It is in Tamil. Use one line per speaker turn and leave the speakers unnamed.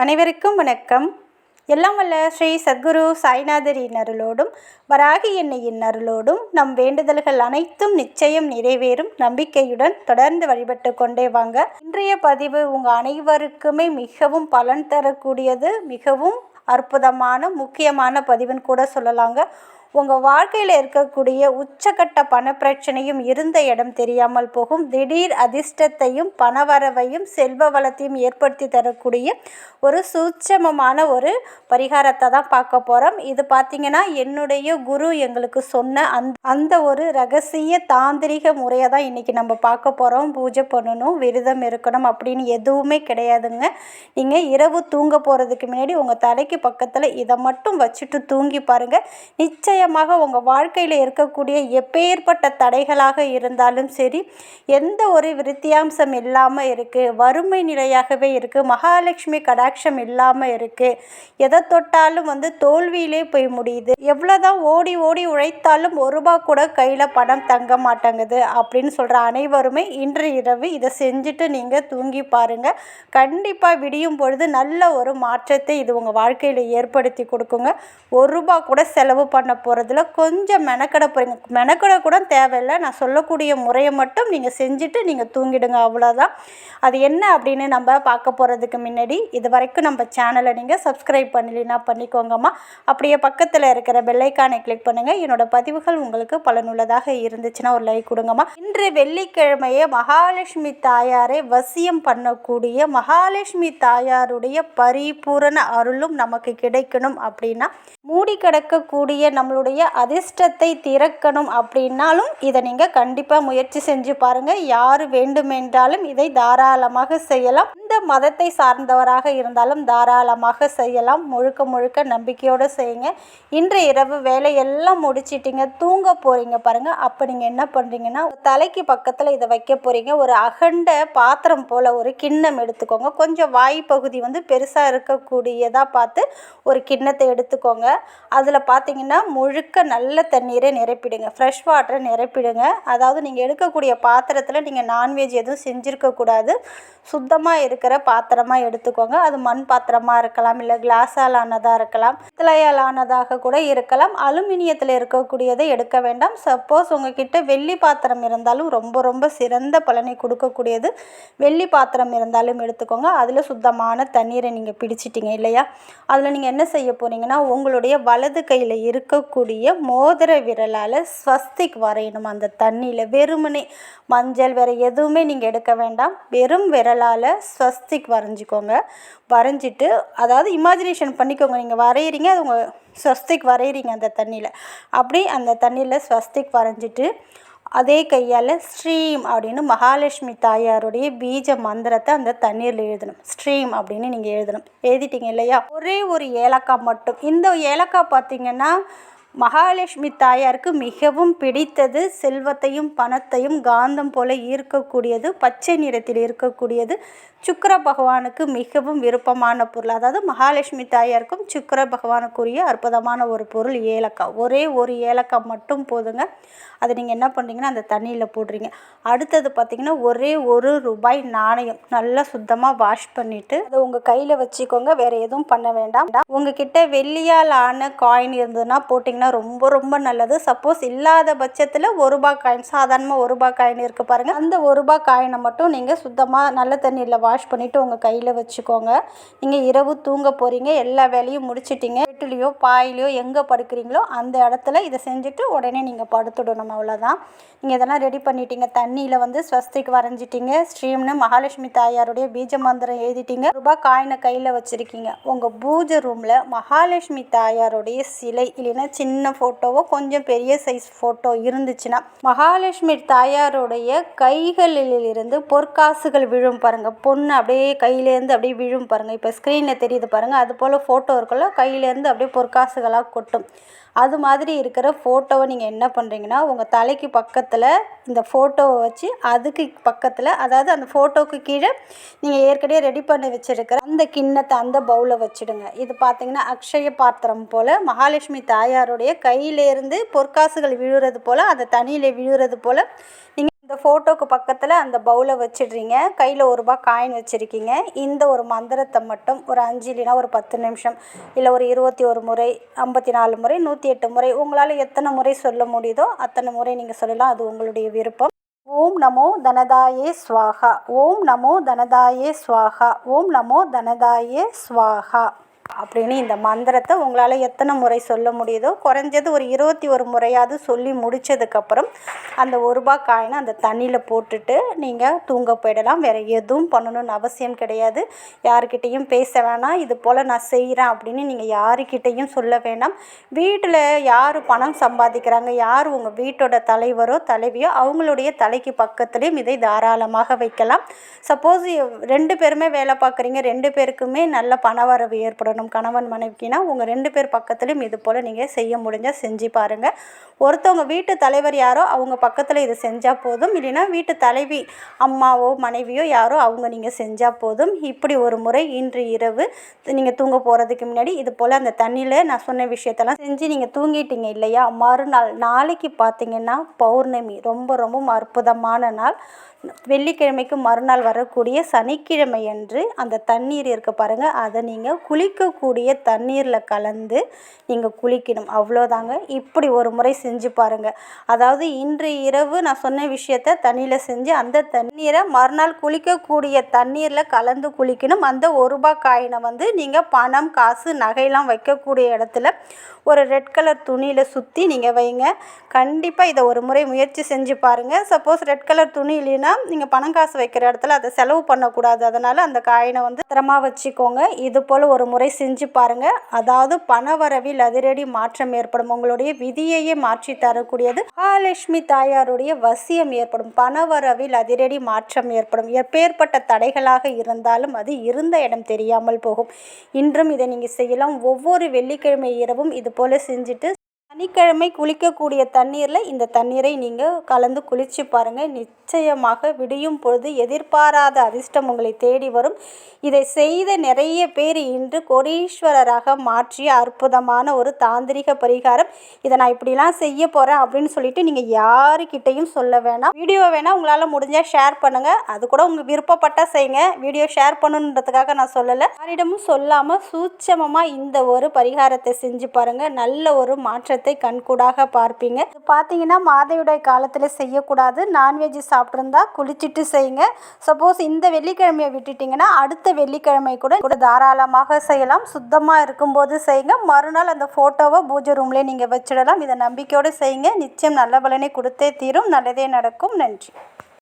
அனைவருக்கும் வணக்கம். எல்லாம் வல்ல ஸ்ரீ சத்குரு சாய்நாதரின் அருளோடும் வராகி எண்ணெயின் அருளோடும் நம் வேண்டுதல்கள் அனைத்தும் நிச்சயம் நிறைவேறும் நம்பிக்கையுடன் தொடர்ந்து வழிபட்டு கொண்டே வாங்க. இன்றைய பதிவு உங்கள் அனைவருக்குமே மிகவும் பலன் தரக்கூடியது, மிகவும் அற்புதமான முக்கியமான பதிவுன்னு கூட சொல்லலாங்க. உங்கள் வாழ்க்கையில் இருக்கக்கூடிய உச்சக்கட்ட பண பிரச்சனையும் இருந்த இடம் தெரியாமல் போகும். திடீர் அதிர்ஷ்டத்தையும் பணவரவையும் செல்வ வளத்தையும் ஏற்படுத்தி தரக்கூடிய ஒரு சூட்சமமான ஒரு பரிகாரத்தை தான் பார்க்க போகிறோம். இது பார்த்திங்கன்னா என்னுடைய குரு எங்களுக்கு சொன்ன அந்த ஒரு ரகசிய தாந்திரிக முறையை தான் இன்றைக்கி நம்ம பார்க்க போகிறோம். பூஜை பண்ணணும், விரதம் இருக்கணும் அப்படின்னு எதுவுமே கிடையாதுங்க. நீங்கள் இரவு தூங்க போகிறதுக்கு முன்னாடி உங்கள் தலைக்கு பக்கத்தில் இதை மட்டும் வச்சுட்டு தூங்கி பாருங்கள். நிச்சயமாக உங்கள் வாழ்க்கையில் இருக்கக்கூடிய எப்பேற்பட்ட தடைகளாக இருந்தாலும் சரி, எந்த ஒரு விருத்தியாம்சம் இல்லாமல் இருக்குது, வறுமை நிலையாகவே இருக்குது, மகாலட்சுமி கடாட்சம் இல்லாமல் இருக்குது, எதை தொட்டாலும் தோல்வியிலே போய் முடியுது, எவ்வளோதான் ஓடி ஓடி உழைத்தாலும் ₹1 கூட கையில் பணம் தங்க மாட்டேங்குது அப்படின்னு சொல்கிற அனைவருமே இன்று இரவு இதை செஞ்சுட்டு நீங்கள் தூங்கி பாருங்கள். கண்டிப்பாக விடியும் பொழுது நல்ல ஒரு மாற்றத்தை இது உங்கள் வாழ்க்கையில் ஏற்படுத்தி கொடுக்குங்க. ₹1 கூட செலவு பண்ண போகிறதுல கொஞ்சம் மெனக்கட போகிறீங்க. மெனக்கட கூட தேவையில்லை. நான் சொல்லக்கூடிய முறையை மட்டும் நீங்கள் செஞ்சுட்டு நீங்கள் தூங்கிடுங்க, அவ்வளோதான். அது என்ன அப்படின்னு நம்ம பார்க்க போகிறதுக்கு முன்னாடி இது வரைக்கும் நம்ம சேனலை நீங்கள் சப்ஸ்கிரைப் பண்ணலைன்னா பண்ணிக்கோங்கம்மா. அப்படியே பக்கத்தில் இருக்கிற பெல்லைக்கானை கிளிக் பண்ணுங்கள். என்னோடய பதிவுகள் உங்களுக்கு பலனுள்ளதாக இருந்துச்சுன்னா ஒரு லைக் கொடுங்கம்மா. இன்று வெள்ளிக்கிழமையே மகாலட்சுமி தாயாரை வசியம் பண்ணக்கூடிய மகாலட்சுமி தாயாருடைய பரிபூரண அருளும் நமக்கு கிடைக்கணும் அப்படின்னா, மூடி கிடக்கக்கூடிய நம்மளுடைய அதிர்ஷ்டத்தை திறக்கணும் அப்படின்னாலும் இதை நீங்கள் கண்டிப்பாக முயற்சி செஞ்சு பாருங்கள். யார் வேண்டுமென்றாலும் இதை தாராளமாக செய்யலாம். இந்த மதத்தை சார்ந்தவராக இருந்தாலும் தாராளமாக செய்யலாம். முழுக்க முழுக்க நம்பிக்கையோடு செய்யுங்க. இன்று இரவு வேலையெல்லாம் முடிச்சிட்டிங்க, தூங்க போகிறீங்க பாருங்கள். அப்போ நீங்கள் என்ன பண்ணுறீங்கன்னா, தலைக்கு பக்கத்தில் இதை வைக்க போகிறீங்க. ஒரு அகண்ட பாத்திரம் போல் ஒரு கிண்ணம் எடுத்துக்கோங்க. கொஞ்சம் வாய் பகுதி பெருசாக இருக்கக்கூடியதாக பார்த்து ஒரு கிண்ணத்தை எடுத்துக்கோங்க. அதில் பார்த்தீங்கன்னா முழுக்க நல்ல தண்ணீரை நிரப்பிடுங்க, ஃப்ரெஷ் வாட்டரை நிரப்பிடுங்க. அதாவது நீங்கள் எடுக்கக்கூடிய பாத்திரத்தில் நீங்கள் நான்வெஜ் எதுவும் செஞ்சுருக்கக்கூடாது. சுத்தமாக இருக்கிற பாத்திரமாக எடுத்துக்கோங்க. அது மண் பாத்திரமாக இருக்கலாம், இல்லை கிளாஸால் ஆனதாக இருக்கலாம், பித்தளையால் ஆனதாக கூட இருக்கலாம். அலுமினியத்தில் இருக்கக்கூடியதை எடுக்க வேண்டாம். சப்போஸ் உங்ககிட்ட வெள்ளி பாத்திரம் இருந்தாலும் ரொம்ப ரொம்ப சிறந்த பலனை கொடுக்கக்கூடியது. வெள்ளி பாத்திரம் இருந்தாலும் எடுத்துக்கோங்க. அதில் சுத்தமான தண்ணீரை நீங்கள் பிடிச்சிட்டிங்க இல்லையா, அதில் நீங்கள் என்ன செய்ய போகிறீங்கன்னா, உங்களுடைய வலது கையில் இருக்கக்கூடிய மோதிர விரலால் ஸ்வஸ்திக் வரையணும் அந்த தண்ணியில். வெறுமனே மஞ்சள் வேறு எதுவுமே நீங்கள் எடுக்க வேண்டாம். வெறும் விரலால் ஸ்வஸ்திக் வரைஞ்சிக்கோங்க. வரைஞ்சிட்டு, அதாவது இமேஜினேஷன் பண்ணிக்கோங்க, நீங்கள் வரைகிறீங்க, அது உங்கள் ஸ்வஸ்திக் வரைகிறீங்க அந்த தண்ணியில். அப்படி அந்த தண்ணியில் ஸ்வஸ்திக் வரைஞ்சிட்டு அதே கையால் ஸ்ட்ரீம் அப்படின்னு மகாலட்சுமி தாயாருடைய பீஜ மந்திரத்தை அந்த தண்ணீரில் எழுதணும். ஸ்ட்ரீம் அப்படின்னு நீங்கள் எழுதணும். எழுதிட்டீங்க இல்லையா, ஒரே ஒரு ஏலக்காய் மட்டும். இந்த ஏலக்காய் பார்த்திங்கன்னா மகாலட்சுமி தாயாருக்கு மிகவும் பிடித்தது. செல்வத்தையும் பணத்தையும் காந்தம் போல ஈர்க்கக்கூடியது, பச்சை நிறத்தில் இருக்கக்கூடியது, சுக்கிர பகவானுக்கு மிகவும் விருப்பமான பொருள். அதாவது மகாலட்சுமி தாயாருக்கும் சுக்கிர பகவானுக்குரிய அற்புதமான ஒரு பொருள் ஏலக்காய். ஒரே ஒரு ஏலக்காய் மட்டும் போதுங்க. அதை நீங்கள் என்ன பண்ணுறீங்கன்னா அந்த தண்ணியில் போடுறீங்க. அடுத்தது பார்த்திங்கன்னா ஒரே ₹1 நாணயம் நல்லா சுத்தமாக வாஷ் பண்ணிவிட்டு அதை உங்கள் கையில் வச்சுக்கோங்க. வேறு எதுவும் பண்ண வேண்டாம். உங்ககிட்ட வெள்ளியால் ஆன காயின் இருந்ததுன்னா போட்டிங்கன்னா ரொம்ப ரொம்ப நல்லது. சப்போஸ் இல்லாத பட்சத்தில் ₹1 காயின், சாதாரணமாக ₹1 காயின் இருக்குது பாருங்கள், அந்த ₹1 காயினை மட்டும் நீங்கள் சுத்தமாக நல்ல தண்ணியில் வாஷ் பண்ணிவிட்டு உங்கள் கையில் வச்சுக்கோங்க. நீங்கள் இரவு தூங்க போகிறீங்க, எல்லா வேலையும் முடிச்சிட்டிங்க, வீட்டிலையோ பாயிலையோ எங்கே படுக்கிறீங்களோ அந்த இடத்துல இதை செஞ்சுட்டு உடனே நீங்கள் படுத்துடணும். அவ்வளோதான். நீங்கள் இதெல்லாம் ரெடி பண்ணிட்டீங்க. தண்ணியில் ஸ்வஸ்திக் வரைஞ்சிட்டிங்க, ஸ்ரீம்னு மகாலட்சுமி தாயாருடைய பீஜ மந்திரம் எழுதிட்டீங்க, ₹1 காயினை கையில் வச்சுருக்கீங்க. உங்கள் பூஜை ரூமில் மகாலட்சுமி தாயாருடைய சிலை இல்லைன்னா சின்ன ஃபோட்டோவோ கொஞ்சம் பெரிய சைஸ் ஃபோட்டோ இருந்துச்சுன்னா, மகாலட்சுமி தாயாருடைய கைகளிலிருந்து பொற்காசுகள் விழும் பாருங்கள். பொண்ணு அப்படியே கையிலேருந்து அப்படியே விழும் பாருங்கள். இப்போ ஸ்க்ரீனில் தெரியுது பாருங்கள். அது போல் ஃபோட்டோ இருக்குல்ல, கையிலேருந்து அப்படியே பொற்காசுகளாக கொட்டும். அது மாதிரி இருக்கிற ஃபோட்டோவை நீங்கள் என்ன பண்ணுறீங்கன்னா, உங்கள் தலைக்கு பக்கத்தில் இந்த ஃபோட்டோவை வச்சு அதுக்கு பக்கத்தில், அதாவது அந்த ஃபோட்டோவுக்கு கீழே நீங்கள் ஏற்கனவே ரெடி பண்ணி வச்சுருக்கிற அந்த கிண்ணத்தை அந்த பவுலை வச்சுடுங்க. இது பார்த்திங்கன்னா அக்ஷய பாத்திரம் போல் மகாலட்சுமி தாயாருடைய கையிலேருந்து பொற்காசுகள் விழுறது போல், அந்த தண்ணியில் விழுறது போல் நீங்கள் இந்த ஃபோட்டோக்கு பக்கத்தில் அந்த பவுலை வச்சிடுறீங்க. கையில் ரூ. 1 காயின் வச்சுருக்கீங்க. இந்த ஒரு மந்திரத்தை மட்டும் ஒரு 5 இல்லைனா ஒரு 10 நிமிஷம் இல்லை ஒரு 21 முறை, 54 முறை, 108 முறை உங்களால் எத்தனை முறை சொல்ல முடியுதோ அத்தனை முறை நீங்கள் சொல்லலாம். அது உங்களுடைய விருப்பம். ஓம் நமோ தனதாயே ஸ்வாஹா, ஓம் நமோ தனதாயே ஸ்வாஹா, ஓம் நமோ தனதாயே ஸ்வாஹா அப்படின்னு இந்த மந்திரத்தை உங்களால் எத்தனை முறை சொல்ல முடியுதோ குறைஞ்சது ஒரு 21 முறையாவது சொல்லி முடித்ததுக்கப்புறம் அந்த ரூ. 1 காயினை அந்த தண்ணியில் போட்டுட்டு நீங்கள் தூங்க போயிடலாம். வேறு எதுவும் பண்ணணும்னு அவசியம் கிடையாது. யாருக்கிட்டேயும் பேச வேணாம். இது போல் நான் செய்கிறேன் அப்படின்னு நீங்கள் யாருக்கிட்டேயும் சொல்ல வேண்டாம். வீட்டில் யார் பணம் சம்பாதிக்கிறாங்க, யார் உங்கள் வீட்டோட தலைவரோ தலைவியோ அவங்களுடைய தலைக்கு பக்கத்துலேயும் இதை தாராளமாக வைக்கலாம். சப்போஸ் 2 பேருமே வேலை பார்க்குறீங்க, 2 பேருக்குமே நல்ல பணவரவு ஏற்படும். கணவன் மனைவிக்குனா உங்கள் 2 பேர் பக்கத்துலையும் இது போல் நீங்கள் செய்ய முடிஞ்சால் செஞ்சு பாருங்கள். ஒருத்தவங்க வீட்டு தலைவர் யாரோ அவங்க பக்கத்தில் இது செஞ்சால் போதும். இல்லைன்னா வீட்டு தலைவி அம்மாவோ மனைவியோ யாரோ அவங்க நீங்கள் செஞ்சால் போதும். இப்படி ஒரு முறை இன்று இரவு நீங்கள் தூங்க போகிறதுக்கு முன்னாடி இது போல் அந்த தண்ணியில் நான் சொன்ன விஷயத்தெல்லாம் செஞ்சு நீங்கள் தூங்கிட்டீங்க இல்லையா, மறுநாள் நாளைக்கு பார்த்திங்கன்னா பௌர்ணமி, ரொம்ப ரொம்ப அற்புதமான நாள். வெள்ளிக்கிழமைக்கு மறுநாள் வரக்கூடிய சனிக்கிழமை அன்று அந்த தண்ணீர் இருக்க பாருங்கள், அதை நீங்கள் குளிக்கக்கூடிய தண்ணீரில் கலந்து நீங்கள் குளிக்கணும். அவ்வளோதாங்க. இப்படி ஒரு முறை செஞ்சு பாருங்கள். அதாவது இன்று இரவு நான் சொன்ன விஷயத்தை தண்ணியில் செஞ்சு அந்த தண்ணீரை மறுநாள் குளிக்கக்கூடிய தண்ணீரில் கலந்து குளிக்கணும். அந்த ரூ. 1 காயினை நீங்கள் பணம், காசு, நகையெல்லாம் வைக்கக்கூடிய இடத்துல ஒரு ரெட் கலர் துணியில் சுற்றி நீங்கள் வைங்க. கண்டிப்பாக இதை ஒரு முறை முயற்சி செஞ்சு பாருங்கள். சப்போஸ் ரெட் கலர் துணி இல்லைன்னா நீங்கள் பணம் காசு வைக்கிற இடத்துல அதை செலவு பண்ணக்கூடாது. அதனால் அந்த காயினை பத்திரமா வச்சுக்கோங்க. இது போல் ஒரு முறை செஞ்சு பாருங்கள். அதாவது பணவரவில் அதிரடி மாற்றம் ஏற்படும். உங்களுடைய விதியையே மாற்றி தரக்கூடியது. மகாலட்சுமி தாயாருடைய வசியம் ஏற்படும். பணவரவில் அதிரடி மாற்றம் ஏற்படும். எப்பேற்பட்ட தடைகளாக இருந்தாலும் அது இருந்த இடம் தெரியாமல் போகும். இன்றும் இதை நீங்கள் செய்யலாம். ஒவ்வொரு வெள்ளிக்கிழமை இரவும் இது போல் செஞ்சுட்டு சனிக்கிழமை குளிக்கக்கூடிய தண்ணீரில் இந்த தண்ணீரை நீங்கள் கலந்து குளித்து பாருங்கள். நிச்சயமாக விடியும் பொழுது எதிர்பாராத அதிர்ஷ்டம் உங்களை தேடி வரும். இதை செய்த நிறைய பேர் இன்று கோடீஸ்வரராக மாற்றிய அற்புதமான ஒரு தாந்திரிக பரிகாரம். இதை நான் இப்படிலாம் செய்ய போகிறேன் அப்படின்னு சொல்லிட்டு நீங்கள் யாருக்கிட்டையும் சொல்ல வேணாம். வீடியோ வேணால் உங்களால் முடிஞ்சால் ஷேர் பண்ணுங்கள். அது கூட உங்கள் விருப்பப்பட்டால் செய்யுங்க. வீடியோ ஷேர் பண்ணணுன்றதுக்காக நான் சொல்லலை. யாரிடமும் சொல்லாமல் சூட்சமமாக இந்த ஒரு பரிகாரத்தை செஞ்சு பாருங்கள். நல்ல ஒரு மாற்றத்தை கண்கூடாக பார்ப்பீங்க. இது பார்த்தீங்கன்னா மாதவிடாய் காலத்தில் செய்யக்கூடாது. நான்வெஜ் சாப்பிட்ருந்தா குளிச்சுட்டு செய்யுங்க. சப்போஸ் இந்த வெள்ளிக்கிழமையை விட்டுட்டிங்கன்னா அடுத்த வெள்ளிக்கிழமை கூட தாராளமாக செய்யலாம். சுத்தமாக இருக்கும்போது செய்யுங்க. மறுநாள் அந்த ஃபோட்டோவை பூஜை ரூம்லேயே நீங்கள் வச்சிடலாம். இதை நம்பிக்கையோடு செய்யுங்க. நிச்சயம் நல்ல பலனை கொடுத்தே தீரும். நல்லதே நடக்கும். நன்றி.